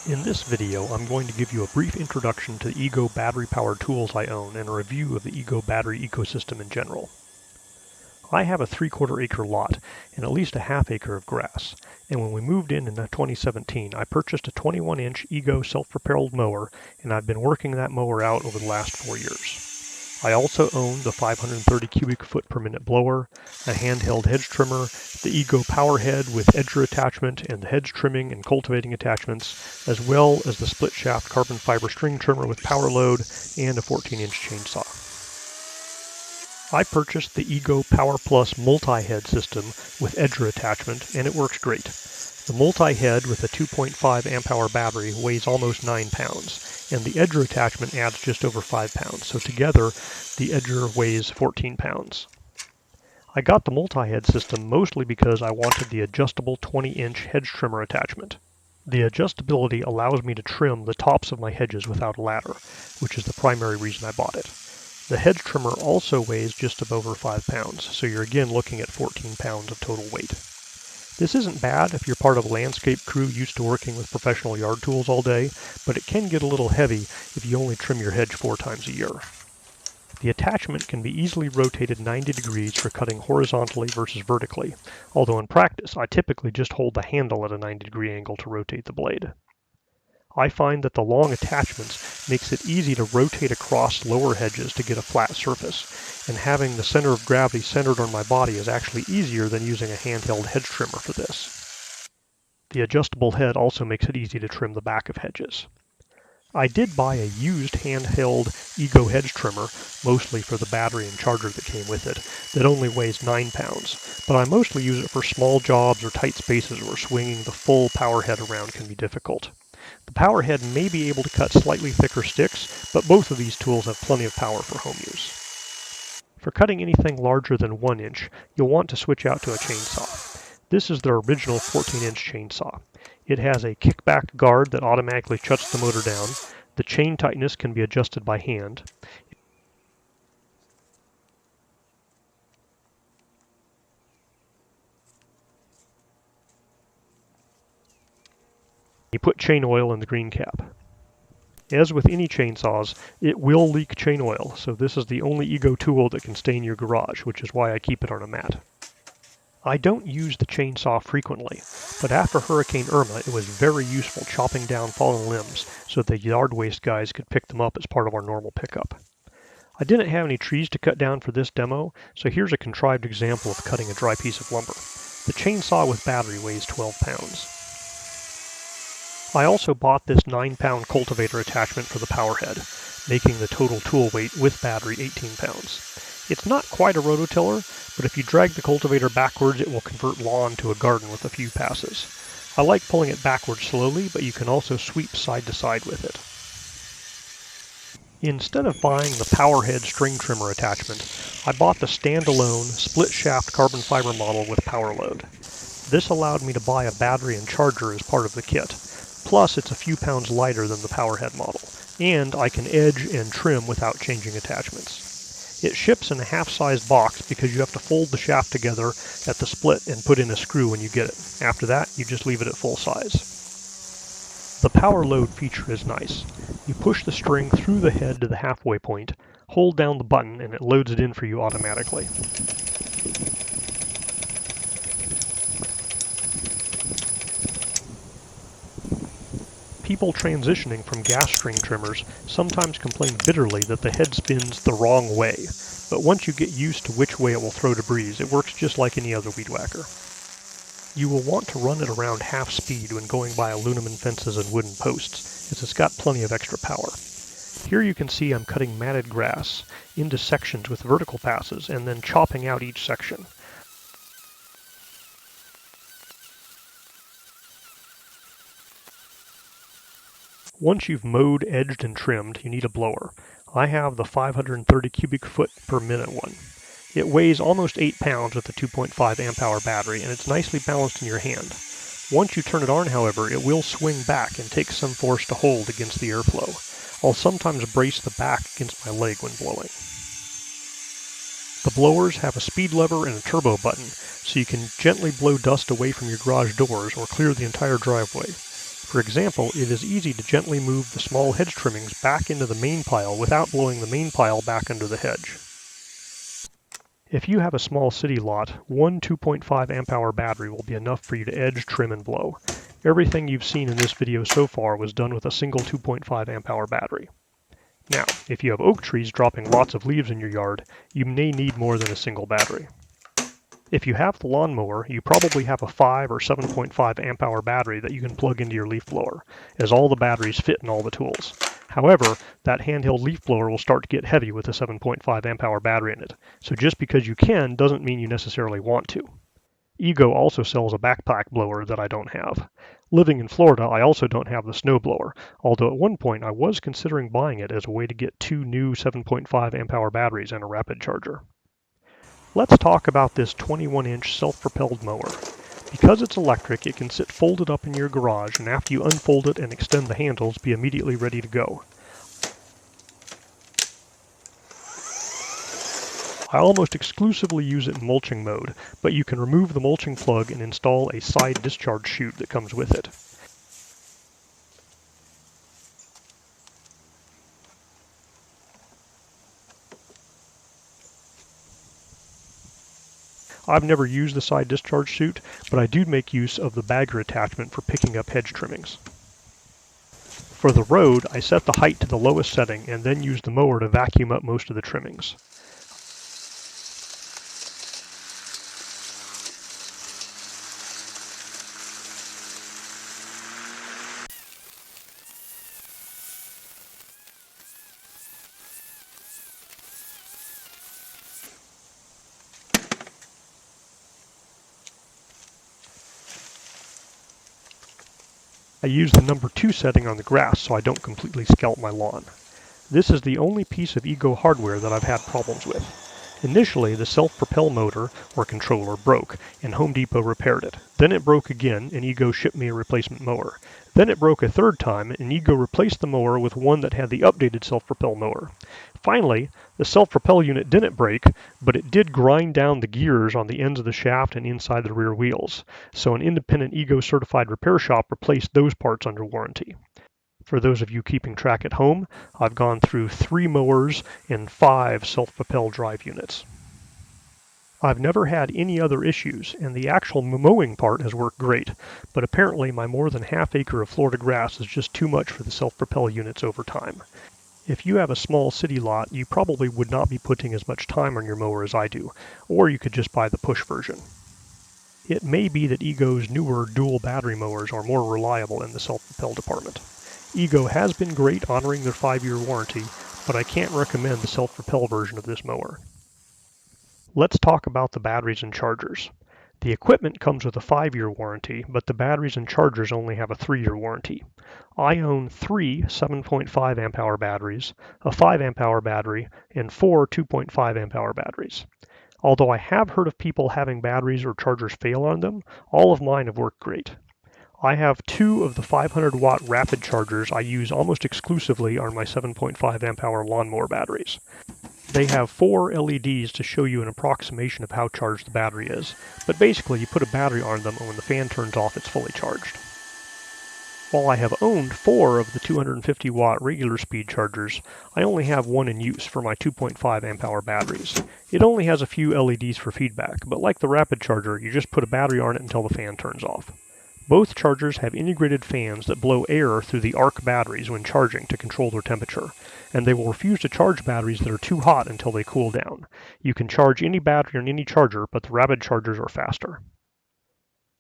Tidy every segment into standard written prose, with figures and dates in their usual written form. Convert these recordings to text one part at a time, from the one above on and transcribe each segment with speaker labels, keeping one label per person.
Speaker 1: In this video, I'm going to give you a brief introduction to the Ego battery-powered tools I own and a review of the Ego battery ecosystem in general. I have a 3/4 acre lot and at least a ½ acre of grass, and when we moved in 2017, I purchased a 21-inch Ego self-propelled mower, and I've been working that mower out over the last 4 years. I also own the 530 cubic foot per minute blower, a handheld hedge trimmer, the Ego power head with edger attachment and the hedge trimming and cultivating attachments, as well as the split shaft carbon fiber string trimmer with power load and a 14-inch chainsaw. I purchased the Ego Power Plus multi-head system with edger attachment, and it works great. The multi-head with a 2.5 amp hour battery weighs almost 9 pounds, and the edger attachment adds just over 5 pounds, so together the edger weighs 14 pounds. I got the multi-head system mostly because I wanted the adjustable 20-inch hedge trimmer attachment. The adjustability allows me to trim the tops of my hedges without a ladder, which is the primary reason I bought it. The hedge trimmer also weighs just over 5 pounds, so you're again looking at 14 pounds of total weight. This isn't bad if you're part of a landscape crew used to working with professional yard tools all day, but it can get a little heavy if you only trim your hedge 4 times a year. The attachment can be easily rotated 90 degrees for cutting horizontally versus vertically, although in practice I typically just hold the handle at a 90-degree angle to rotate the blade. I find that the long attachments makes it easy to rotate across lower hedges to get a flat surface, and having the center of gravity centered on my body is actually easier than using a handheld hedge trimmer for this. The adjustable head also makes it easy to trim the back of hedges. I did buy a used handheld Ego hedge trimmer, mostly for the battery and charger that came with it, that only weighs 9 pounds, but I mostly use it for small jobs or tight spaces where swinging the full power head around can be difficult. The power head may be able to cut slightly thicker sticks, but both of these tools have plenty of power for home use. For cutting anything larger than 1 inch, you'll want to switch out to a chainsaw. This is the original 14-inch chainsaw. It has a kickback guard that automatically shuts the motor down. The chain tightness can be adjusted by hand. You put chain oil in the green cap. As with any chainsaws, it will leak chain oil, so this is the only Ego tool that can stain your garage, which is why I keep it on a mat. I don't use the chainsaw frequently, but after Hurricane Irma, it was very useful chopping down fallen limbs so the yard waste guys could pick them up as part of our normal pickup. I didn't have any trees to cut down for this demo, so here's a contrived example of cutting a dry piece of lumber. The chainsaw with battery weighs 12 pounds. I also bought this 9-pound cultivator attachment for the power head, making the total tool weight with battery 18 pounds. It's not quite a rototiller, but if you drag the cultivator backwards, it will convert lawn to a garden with a few passes. I like pulling it backwards slowly, but you can also sweep side to side with it. Instead of buying the power head string trimmer attachment, I bought the standalone split shaft carbon fiber model with power load. This allowed me to buy a battery and charger as part of the kit. Plus, it's a few pounds lighter than the powerhead model, and I can edge and trim without changing attachments. It ships in a half-sized box because you have to fold the shaft together at the split and put in a screw when you get it. After that, you just leave it at full size. The power load feature is nice. You push the string through the head to the halfway point, hold down the button, and it loads it in for you automatically. People transitioning from gas string trimmers sometimes complain bitterly that the head spins the wrong way, but once you get used to which way it will throw debris, it works just like any other weed whacker. You will want to run it around half speed when going by aluminum fences and wooden posts, as it's got plenty of extra power. Here you can see I'm cutting matted grass into sections with vertical passes and then chopping out each section. Once you've mowed, edged, and trimmed, you need a blower. I have the 530 cubic foot per minute one. It weighs almost 8 pounds with a 2.5 amp hour battery, and it's nicely balanced in your hand. Once you turn it on, however, it will swing back and take some force to hold against the airflow. I'll sometimes brace the back against my leg when blowing. The blowers have a speed lever and a turbo button, so you can gently blow dust away from your garage doors or clear the entire driveway. For example, it is easy to gently move the small hedge trimmings back into the main pile without blowing the main pile back under the hedge. If you have a small city lot, one 2.5 amp hour battery will be enough for you to edge, trim, and blow. Everything you've seen in this video so far was done with a single 2.5 amp hour battery. Now, if you have oak trees dropping lots of leaves in your yard, you may need more than a single battery. If you have the lawnmower, you probably have a 5 or 7.5 amp hour battery that you can plug into your leaf blower, as all the batteries fit in all the tools. However, that handheld leaf blower will start to get heavy with a 7.5 amp hour battery in it, so just because you can doesn't mean you necessarily want to. Ego also sells a backpack blower that I don't have. Living in Florida, I also don't have the snow blower, although at one point I was considering buying it as a way to get 2 new 7.5 amp hour batteries and a rapid charger. Let's talk about this 21-inch self-propelled mower. Because it's electric, it can sit folded up in your garage, and after you unfold it and extend the handles, be immediately ready to go. I almost exclusively use it in mulching mode, but you can remove the mulching plug and install a side discharge chute that comes with it. I've never used the side discharge chute, but I do make use of the bagger attachment for picking up hedge trimmings. For the road, I set the height to the lowest setting and then use the mower to vacuum up most of the trimmings. I use the number 2 setting on the grass so I don't completely scalp my lawn. This is the only piece of Ego hardware that I've had problems with. Initially, the self-propel motor, or controller, broke, and Home Depot repaired it. Then it broke again, and Ego shipped me a replacement mower. Then it broke a third time, and Ego replaced the mower with one that had the updated self-propel mower. Finally, the self-propel unit didn't break, but it did grind down the gears on the ends of the shaft and inside the rear wheels. So an independent Ego certified repair shop replaced those parts under warranty. For those of you keeping track at home, I've gone through 3 mowers and 5 self-propel drive units. I've never had any other issues, and the actual mowing part has worked great, but apparently my more than half acre of Florida grass is just too much for the self-propel units over time. If you have a small city lot, you probably would not be putting as much time on your mower as I do, or you could just buy the push version. It may be that Ego's newer dual battery mowers are more reliable in the self-propel department. Ego has been great honoring their 5-year warranty, but I can't recommend the self-propel version of this mower. Let's talk about the batteries and chargers. The equipment comes with a 5-year warranty, but the batteries and chargers only have a 3-year warranty. I own 3 7.5 amp hour batteries, a 5 amp hour battery, and 4 2.5 amp hour batteries. Although I have heard of people having batteries or chargers fail on them, all of mine have worked great. I have 2 of the 500 watt rapid chargers I use almost exclusively on my 7.5 amp hour lawnmower batteries. They have 4 LEDs to show you an approximation of how charged the battery is, but basically you put a battery on them and when the fan turns off it's fully charged. While I have owned 4 of the 250 watt regular speed chargers, I only have 1 in use for my 2.5 amp hour batteries. It only has a few LEDs for feedback, but like the rapid charger, you just put a battery on it until the fan turns off. Both chargers have integrated fans that blow air through the arc batteries when charging to control their temperature, and they will refuse to charge batteries that are too hot until they cool down. You can charge any battery on any charger, but the rapid chargers are faster.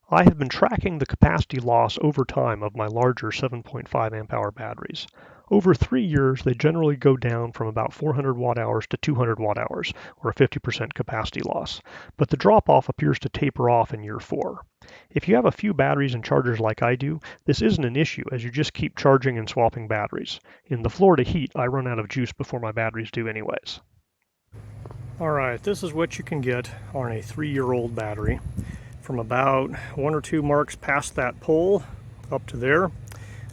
Speaker 1: I have been tracking the capacity loss over time of my larger 7.5 amp hour batteries. Over 3 years, they generally go down from about 400 watt hours to 200 watt hours, or a 50% capacity loss, but the drop-off appears to taper off in year 4. If you have a few batteries and chargers like I do, this isn't an issue as you just keep charging and swapping batteries. In the Florida heat, I run out of juice before my batteries do anyways. Alright, this is what you can get on a 3-year-old battery. From about 1 or 2 marks past that pole up to there,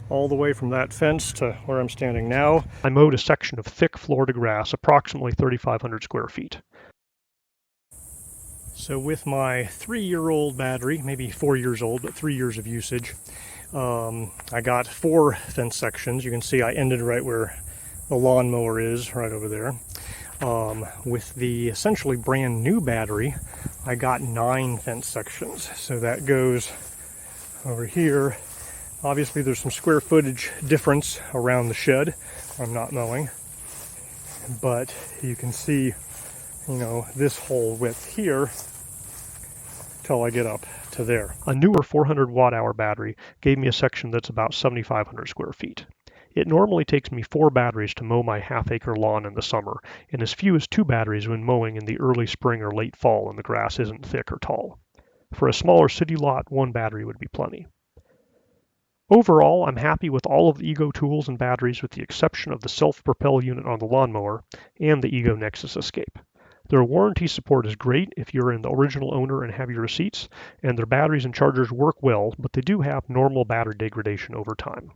Speaker 1: all the way from that fence to where I'm standing now. I mowed a section of thick Florida grass, approximately 3,500 square feet. So with my 3-year-old battery, maybe 4 years old, but 3 years of usage, I got 4 fence sections. You can see I ended right where the lawnmower is, right over there. With the essentially brand new battery, I got 9 fence sections. So that goes over here. Obviously there's some square footage difference around the shed. I'm not mowing. But you can see, this whole width here till I get up to there. A newer 400 watt-hour battery gave me a section that's about 7,500 square feet. It normally takes me 4 batteries to mow my half-acre lawn in the summer, and as few as 2 batteries when mowing in the early spring or late fall when the grass isn't thick or tall. For a smaller city lot, 1 battery would be plenty. Overall, I'm happy with all of the Ego tools and batteries with the exception of the self-propel unit on the lawnmower and the Ego Nexus Escape. Their warranty support is great if you're the original owner and have your receipts, and their batteries and chargers work well, but they do have normal battery degradation over time.